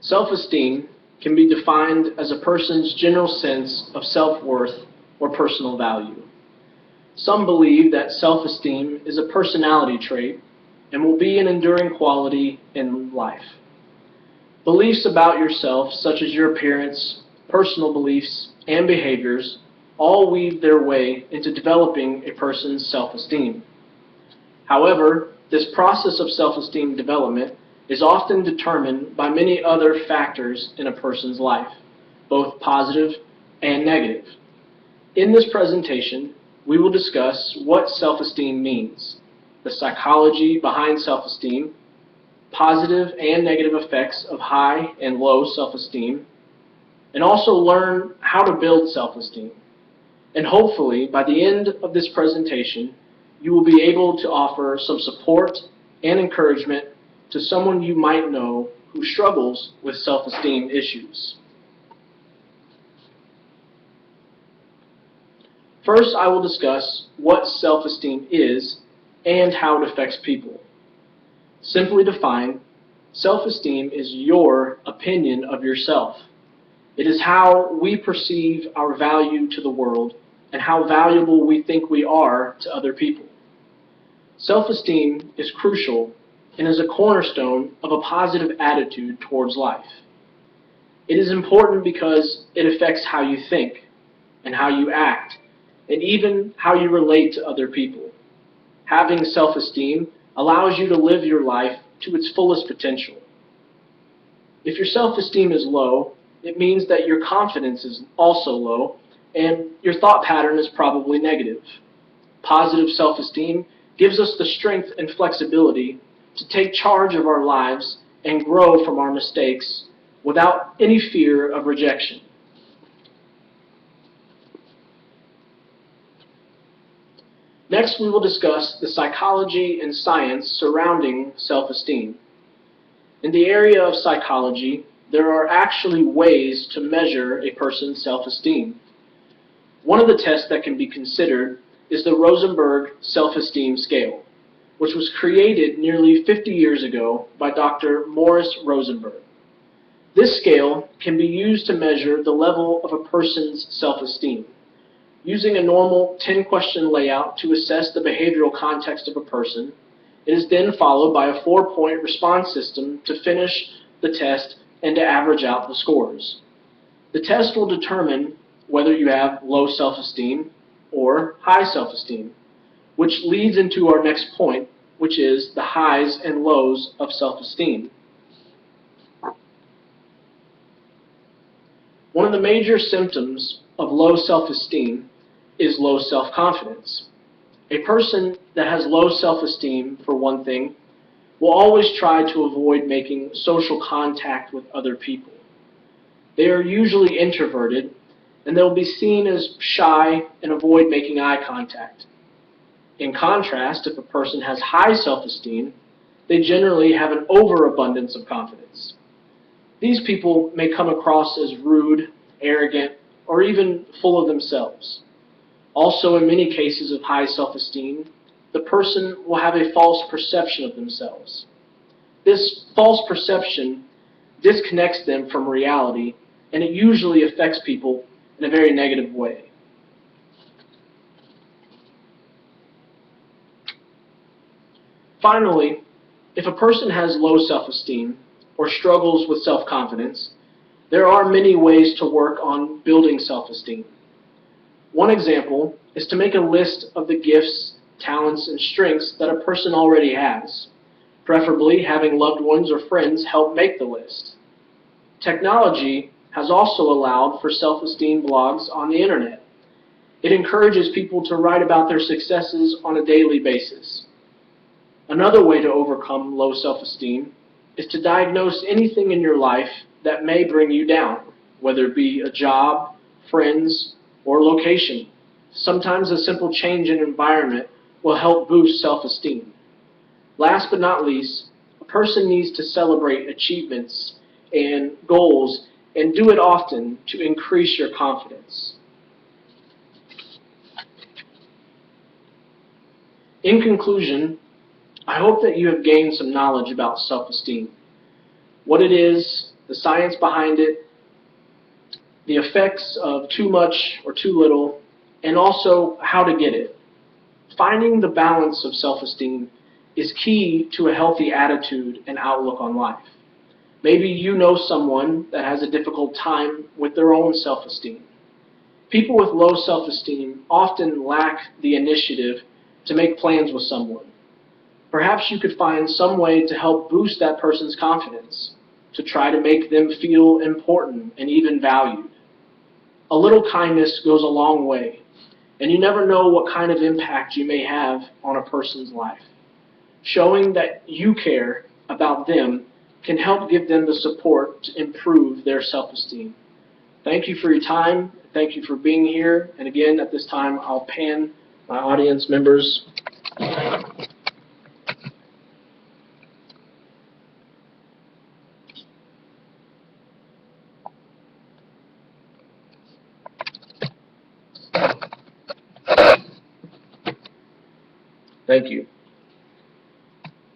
Self-esteem can be defined as a person's general sense of self-worth or personal value. Some believe that self-esteem is a personality trait and will be an enduring quality in life. Beliefs about yourself, such as your appearance, personal beliefs, and behaviors, all weave their way into developing a person's self-esteem. However, this process of self-esteem development is often determined by many other factors in a person's life, both positive and negative. In this presentation, we will discuss what self-esteem means, the psychology behind self-esteem, positive and negative effects of high and low self-esteem, and also learn how to build self-esteem. And hopefully, by the end of this presentation, you will be able to offer some support and encouragement to someone you might know who struggles with self-esteem issues. First, I will discuss what self-esteem is and how it affects people. Simply defined, self-esteem is your opinion of yourself. It is how we perceive our value to the world and how valuable we think we are to other people. Self-esteem is crucial and is a cornerstone of a positive attitude towards life. It is important because it affects how you think and how you act and even how you relate to other people. Having self-esteem allows you to live your life to its fullest potential. If your self-esteem is low, it means that your confidence is also low and your thought pattern is probably negative. Positive self-esteem gives us the strength and flexibility to take charge of our lives and grow from our mistakes without any fear of rejection. Next, we will discuss the psychology and science surrounding self-esteem. In the area of psychology, there are actually ways to measure a person's self-esteem. One of the tests that can be considered is the Rosenberg Self-Esteem Scale, which was created nearly 50 years ago by Dr. Morris Rosenberg. This scale can be used to measure the level of a person's self-esteem. Using a normal 10-question layout to assess the behavioral context of a person, it is then followed by a 4-point response system to finish the test and to average out the scores. The test will determine whether you have low self-esteem or high self-esteem, which leads into our next point, which is the highs and lows of self-esteem. One of the major symptoms of low self-esteem is low self-confidence. A person that has low self-esteem, for one thing, will always try to avoid making social contact with other people. They are usually introverted, and they'll be seen as shy and avoid making eye contact. In contrast, if a person has high self-esteem, they generally have an overabundance of confidence. These people may come across as rude, arrogant, or even full of themselves. Also, in many cases of high self-esteem, the person will have a false perception of themselves. This false perception disconnects them from reality, and it usually affects people in a very negative way. Finally, if a person has low self-esteem or struggles with self-confidence, there are many ways to work on building self-esteem. One example is to make a list of the gifts, talents, and strengths that a person already has, preferably having loved ones or friends help make the list. Technology has also allowed for self-esteem blogs on the internet. It encourages people to write about their successes on a daily basis. Another way to overcome low self-esteem is to diagnose anything in your life that may bring you down, whether it be a job, friends, or location. Sometimes a simple change in environment will help boost self-esteem. Last but not least, a person needs to celebrate achievements and goals and do it often to increase your confidence. In conclusion, I hope that you have gained some knowledge about self-esteem, what it is, the science behind it, the effects of too much or too little, and also how to get it. Finding the balance of self-esteem is key to a healthy attitude and outlook on life. Maybe you know someone that has a difficult time with their own self-esteem. People with low self-esteem often lack the initiative to make plans with someone. Perhaps you could find some way to help boost that person's confidence, to try to make them feel important and even valued. A little kindness goes a long way, and you never know what kind of impact you may have on a person's life. Showing that you care about them can help give them the support to improve their self-esteem. Thank you for your time. Thank you for being here. And again, at this time, I'll pan my audience members. Thank you.